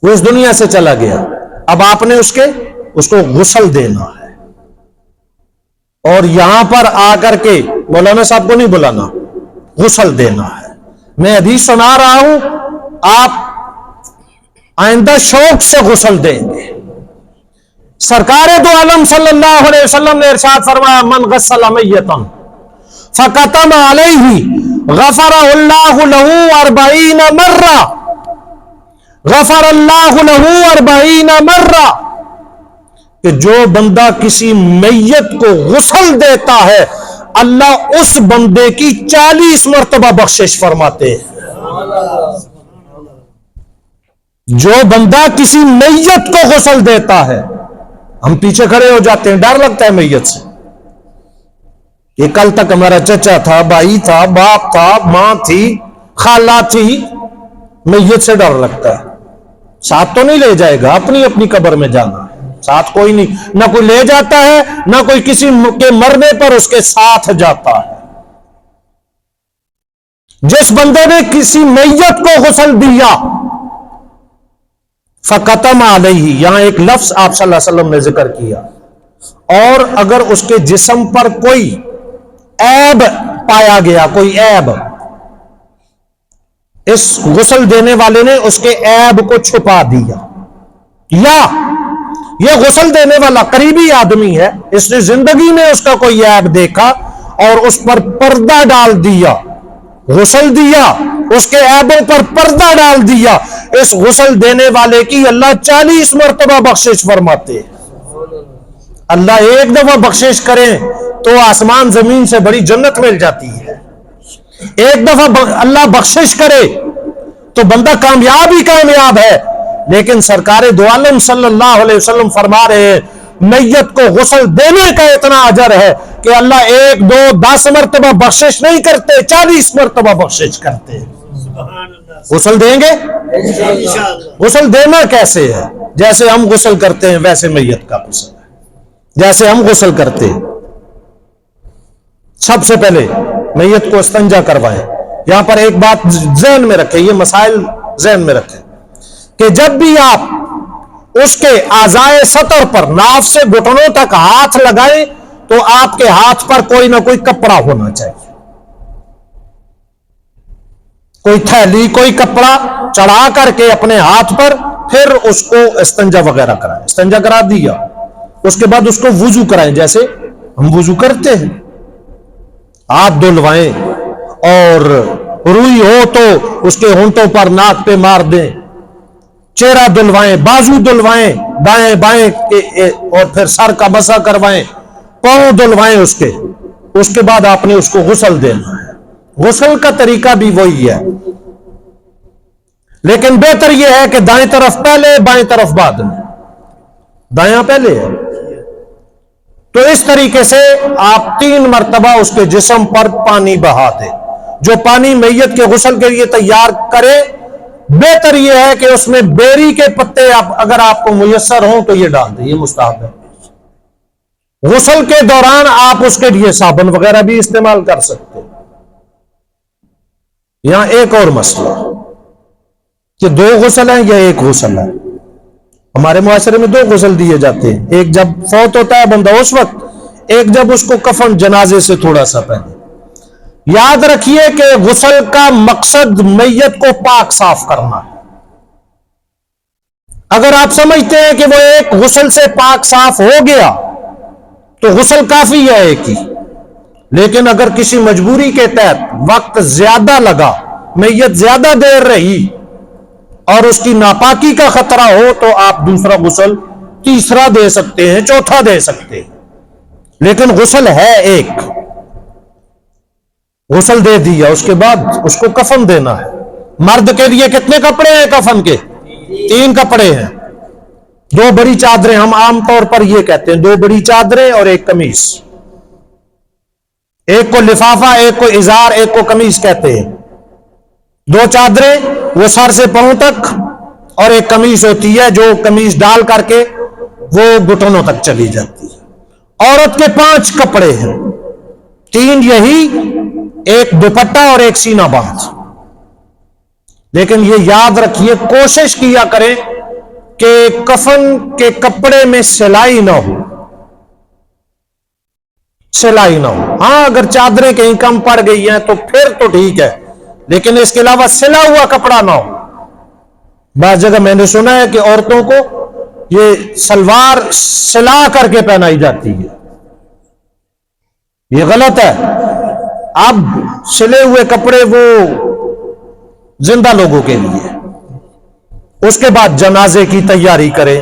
وہ اس دنیا سے چلا گیا، اب آپ نے اس کو غسل دینا ہے، اور یہاں پر آ کر کے مولانا صاحب کو نہیں بلانا، غسل دینا ہے۔ میں حدیث سنا رہا ہوں، آپ آئندہ شوق سے غسل دیں گے۔ سرکار دو عالم صلی اللہ علیہ وسلم نے ارشاد فرمایا، من غسل میتا فکتم علیہ غفر اللہ لہ 40 مرہ، غفر اللہ لہ 40 مرہ، کہ جو بندہ کسی میت کو غسل دیتا ہے اللہ اس بندے کی 40 مرتبہ بخشش فرماتے ہیں۔ جو بندہ کسی میت کو غسل دیتا ہے، ہم پیچھے کھڑے ہو جاتے ہیں، ڈر لگتا ہے میت سے، یہ کل تک ہمارا چچا تھا، بھائی تھا، باپ تھا، ماں تھی، خالہ تھی، میت سے ڈر لگتا ہے۔ ساتھ تو نہیں لے جائے گا، اپنی اپنی قبر میں جانا ہے، ساتھ کوئی نہیں، نہ کوئی لے جاتا ہے، نہ کوئی کسی کے مرنے پر اس کے ساتھ جاتا ہے۔ جس بندے نے کسی میت کو غسل دیا، فقتم علیہ، یہاں ایک لفظ آپ صلی اللہ علیہ وسلم نے ذکر کیا، اور اگر اس کے جسم پر کوئی عیب پایا گیا، کوئی عیب، اس غسل دینے والے نے اس کے عیب کو چھپا دیا، یا یہ غسل دینے والا قریبی آدمی ہے، اس نے زندگی میں اس کا کوئی عیب دیکھا اور اس پر پردہ ڈال دیا، غسل دیا، اس کے عیبوں پر پردہ ڈال دیا، اس غسل دینے والے کی اللہ 40 مرتبہ بخشش فرماتے ہیں۔ اللہ ایک دفعہ بخشش کرے تو آسمان زمین سے بڑی جنت مل جاتی ہے، ایک دفعہ اللہ بخشش کرے تو بندہ کامیاب ہی کامیاب ہے۔ لیکن سرکار دو عالم صلی اللہ علیہ وسلم فرما رہے ہیں، میت کو غسل دینے کا اتنا اجر ہے کہ اللہ 1 2 10 مرتبہ بخشش نہیں کرتے، 40 مرتبہ بخشش کرتے ہیں۔ غسل دیں گے؟ غسل دینا کیسے ہے؟ جیسے ہم غسل کرتے ہیں ویسے میت کا غسل ہے، جیسے ہم غسل کرتے ہیں۔ سب سے پہلے میت کو استنجا کروائیں۔ یہاں پر ایک بات ذہن میں رکھیں، یہ مسائل ذہن میں رکھیں کہ جب بھی آپ اس کے اعضائے سطر پر ناف سے گھٹنوں تک ہاتھ لگائیں تو آپ کے ہاتھ پر کوئی نہ کوئی کپڑا ہونا چاہیے، کوئی تھیلی، کوئی کپڑا چڑھا کر کے اپنے ہاتھ پر، پھر اس کو استنجا وغیرہ کرائیں۔ استنجا کرا دیا، اس کے بعد اس کو وضو کرائیں جیسے ہم وضو کرتے ہیں، ہاتھ دھلوائیں، اور روئی ہو تو اس کے ہونٹوں پر ناک پہ مار دیں، چہرہ دھلوائیں، بازو دھلوائیں دائیں بائیں اور پھر سر کا مسح کروائیں، پاؤں دھلوائیں اس کے بعد آپ نے اس کو غسل دینا ہے۔ غسل کا طریقہ بھی وہی ہے، لیکن بہتر یہ ہے کہ دائیں طرف پہلے، بائیں طرف بعد میں، دایاں پہلے ہے۔ تو اس طریقے سے آپ 3 مرتبہ اس کے جسم پر پانی بہا دیں۔ جو پانی میت کے غسل کے لیے تیار کرے، بہتر یہ ہے کہ اس میں بیری کے پتے اگر آپ کو میسر ہوں تو یہ ڈال دیں، یہ مستحب ہے۔ غسل کے دوران آپ اس کے لیے صابن وغیرہ بھی استعمال کر سکتے ہیں۔ یہاں ایک اور مسئلہ کہ 2 غسل ہیں یا 1 غسل ہے۔ ہمارے معاشرے میں 2 غسل دیے جاتے ہیں، ایک جب فوت ہوتا ہے بندہ اس وقت، ایک جب اس کو کفن جنازے سے تھوڑا سا پہلے۔ یاد رکھیے کہ غسل کا مقصد میت کو پاک صاف کرنا ہے۔ اگر آپ سمجھتے ہیں کہ وہ ایک غسل سے پاک صاف ہو گیا تو غسل کافی ہے ایک ہی، لیکن اگر کسی مجبوری کے تحت وقت زیادہ لگا، میت زیادہ دیر رہی اور اس کی ناپاکی کا خطرہ ہو تو آپ دوسرا غسل، تیسرا دے سکتے ہیں، چوتھا دے سکتے ہیں، لیکن غسل ہے ایک۔ غسل دے دیا، اس کے بعد اس کو کفن دینا ہے۔ مرد کے لیے کتنے کپڑے ہیں کفن کے؟ 3 کپڑے ہیں، 2 بڑی چادریں، ہم عام طور پر یہ کہتے ہیں 2 بڑی چادریں اور 1 قمیص، ایک کو لفافہ، ایک کو ازار، ایک کو قمیص کہتے ہیں۔ 2 چادریں وہ سر سے پاؤں تک، اور 1 قمیص ہوتی ہے جو قمیص ڈال کر کے وہ گھٹنوں تک چلی جاتی ہے۔ عورت کے 5 کپڑے ہیں، 3 یہی، 1 دوپٹہ اور 1 سینہ باندھ۔ لیکن یہ یاد رکھیے، کوشش کیا کریں کہ کفن کے کپڑے میں سلائی نہ ہو، سلائی نہ ہو. ہاں اگر چادریں کہیں کم پڑ گئی ہیں تو پھر تو ٹھیک ہے، لیکن اس کے علاوہ سلا ہوا کپڑا نہ ہو. بعض جگہ میں نے سنا ہے کہ عورتوں کو یہ سلوار سلا کر کے پہنائی جاتی ہے، یہ غلط ہے. اب سلے ہوئے کپڑے وہ زندہ لوگوں کے لیے. اس کے بعد جنازے کی تیاری کرے.